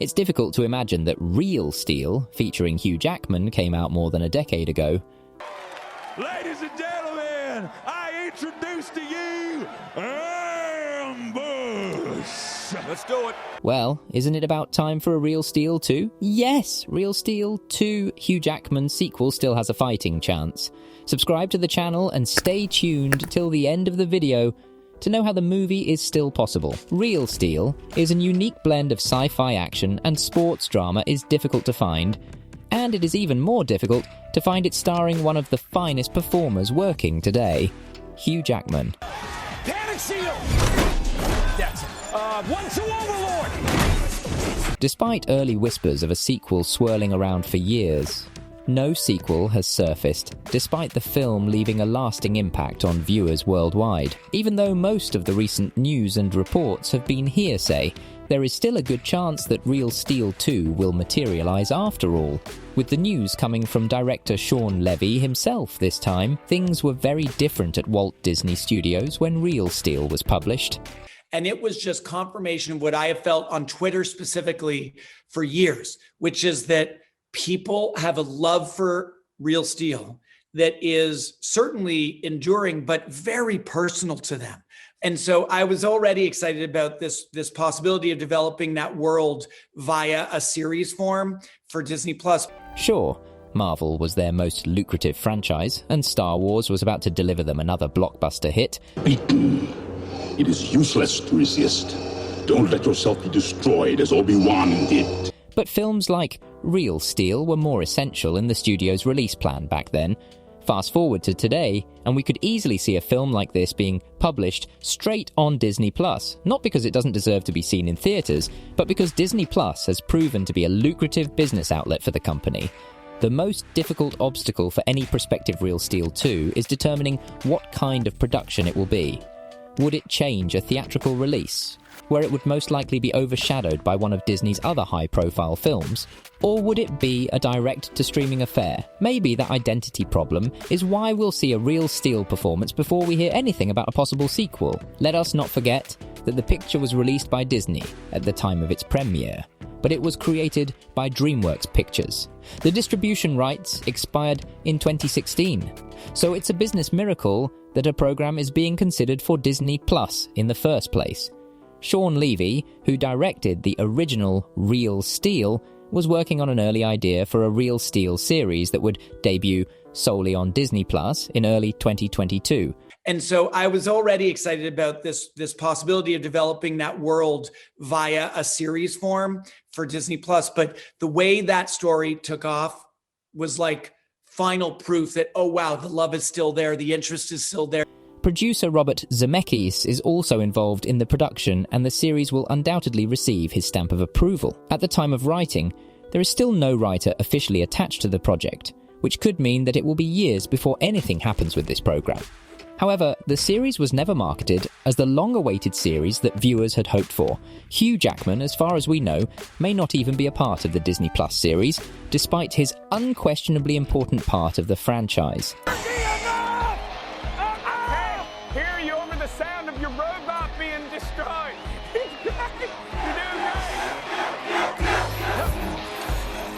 It's difficult to imagine that Real Steel, featuring Hugh Jackman, came out more than a decade ago. Ladies and gentlemen, I introduce to you Ambush. Let's do it. Well, isn't it about time for a Real Steel 2? Yes, Real Steel 2 Hugh Jackman sequel still has a fighting chance. Subscribe to the channel and stay tuned till the end of the video to know how the movie is still possible. Real Steel is a unique blend of sci-fi action and sports drama is difficult to find, and it is even more difficult to find it starring one of the finest performers working today, Hugh Jackman. Panic shield! That's it. 1-2 Overlord! Despite early whispers of a sequel swirling around for years, no sequel has surfaced, despite the film leaving a lasting impact on viewers worldwide. Even though most of the recent news and reports have been hearsay, there is still a good chance that Real Steel 2 will materialize after all. With the news coming from director Shawn Levy himself this time, things were very different at Walt Disney Studios when Real Steel was published. And it was just confirmation of what I have felt on Twitter specifically for years, which is that people have a love for Real Steel that is certainly enduring, but very personal to them. And so I was already excited about this possibility of developing that world via a series form for Disney+. Sure, Marvel was their most lucrative franchise, and Star Wars was about to deliver them another blockbuster hit. Beaten. It is useless to resist. Don't let yourself be destroyed as Obi-Wan did. But films like Real Steel were more essential in the studio's release plan back then. Fast forward to today, and we could easily see a film like this being published straight on Disney+, not because it doesn't deserve to be seen in theaters, but because Disney+ has proven to be a lucrative business outlet for the company. The most difficult obstacle for any prospective Real Steel 2 is determining what kind of production it will be. Would it change a theatrical release, where it would most likely be overshadowed by one of Disney's other high-profile films? Or would it be a direct-to-streaming affair? Maybe that identity problem is why we'll see a Real Steel performance before we hear anything about a possible sequel. Let us not forget that the picture was released by Disney at the time of its premiere, but it was created by DreamWorks Pictures. The distribution rights expired in 2016, so it's a business miracle that a program is being considered for Disney Plus in the first place. Shawn Levy, who directed the original Real Steel, was working on an early idea for a Real Steel series that would debut solely on Disney Plus in early 2022. And so I was already excited about this possibility of developing that world via a series form for Disney Plus. But the way that story took off was like final proof that, oh wow, the love is still there, the interest is still there. Producer Robert Zemeckis is also involved in the production, and the series will undoubtedly receive his stamp of approval. At the time of writing, there is still no writer officially attached to the project, which could mean that it will be years before anything happens with this program. However, the series was never marketed as the long-awaited series that viewers had hoped for. Hugh Jackman, as far as we know, may not even be a part of the Disney Plus series, despite his unquestionably important part of the franchise. Hear you over the sound of your robot being destroyed. You're doing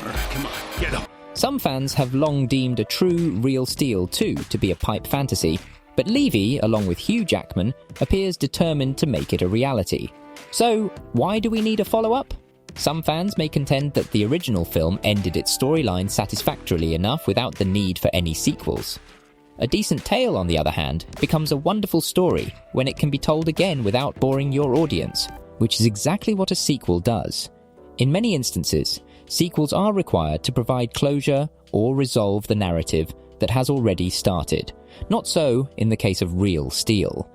great. Come on, get up. Some fans have long deemed a true Real Steel 2 to be a pipe fantasy, but Levy, along with Hugh Jackman, appears determined to make it a reality. So, why do we need a follow-up? Some fans may contend that the original film ended its storyline satisfactorily enough without the need for any sequels. A decent tale, on the other hand, becomes a wonderful story when it can be told again without boring your audience, which is exactly what a sequel does. In many instances, sequels are required to provide closure or resolve the narrative that has already started. Not so in the case of Real Steel.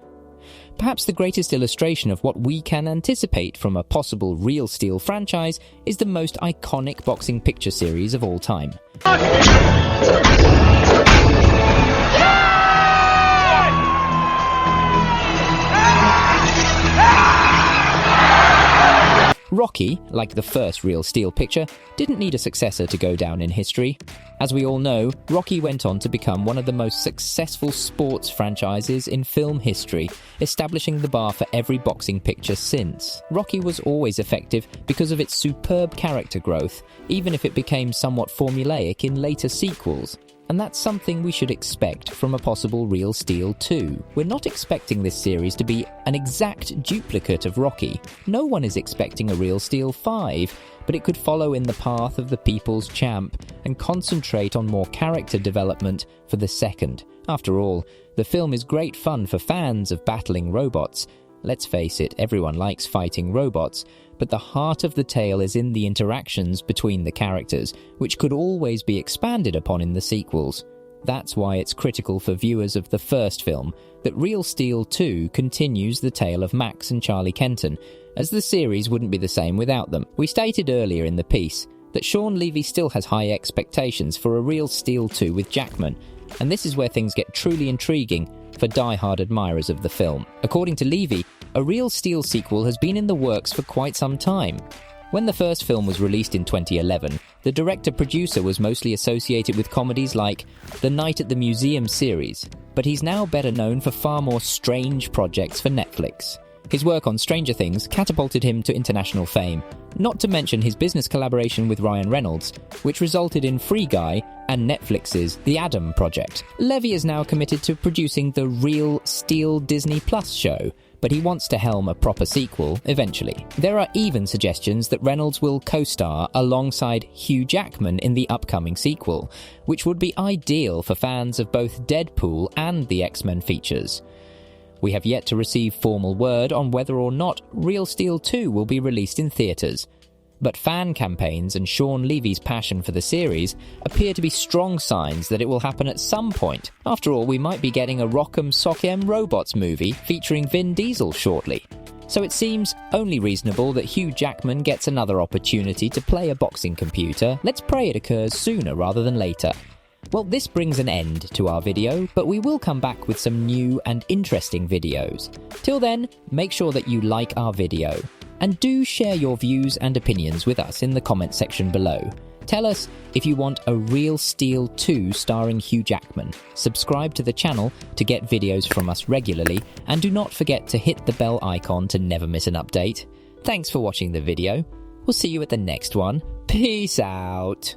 Perhaps the greatest illustration of what we can anticipate from a possible Real Steel franchise is the most iconic boxing picture series of all time. Rocky, like the first Real Steel picture, didn't need a successor to go down in history. As we all know, Rocky went on to become one of the most successful sports franchises in film history, establishing the bar for every boxing picture since. Rocky was always effective because of its superb character growth, even if it became somewhat formulaic in later sequels. And that's something we should expect from a possible Real Steel 2. We're not expecting this series to be an exact duplicate of Rocky. No one is expecting a Real Steel 5, but it could follow in the path of the People's Champ and concentrate on more character development for the second. After all, the film is great fun for fans of battling robots. Let's face it, everyone likes fighting robots, but the heart of the tale is in the interactions between the characters, which could always be expanded upon in the sequels. That's why it's critical for viewers of the first film that Real Steel 2 continues the tale of Max and Charlie Kenton, as the series wouldn't be the same without them. We stated earlier in the piece that Shawn Levy still has high expectations for a Real Steel 2 with Jackman, and this is where things get truly intriguing for die-hard admirers of the film. According to Levy, a Real Steel sequel has been in the works for quite some time. When the first film was released in 2011, the director-producer was mostly associated with comedies like the Night at the Museum series, but he's now better known for far more strange projects for Netflix. His work on Stranger Things catapulted him to international fame, not to mention his business collaboration with Ryan Reynolds, which resulted in Free Guy and Netflix's The Adam Project. Levy is now committed to producing the Real Steel Disney Plus show, but he wants to helm a proper sequel eventually. There are even suggestions that Reynolds will co-star alongside Hugh Jackman in the upcoming sequel, which would be ideal for fans of both Deadpool and the X-Men features. We have yet to receive formal word on whether or not Real Steel 2 will be released in theatres, but fan campaigns and Shawn Levy's passion for the series appear to be strong signs that it will happen at some point. After all, we might be getting a Rock'em Sock'em Robots movie featuring Vin Diesel shortly. So it seems only reasonable that Hugh Jackman gets another opportunity to play a boxing computer. Let's pray it occurs sooner rather than later. Well, this brings an end to our video, but we will come back with some new and interesting videos. Till then, make sure that you like our video. And do share your views and opinions with us in the comment section below. Tell us if you want a Real Steel 2 starring Hugh Jackman. Subscribe to the channel to get videos from us regularly, and do not forget to hit the bell icon to never miss an update. Thanks for watching the video. We'll see you at the next one. Peace out.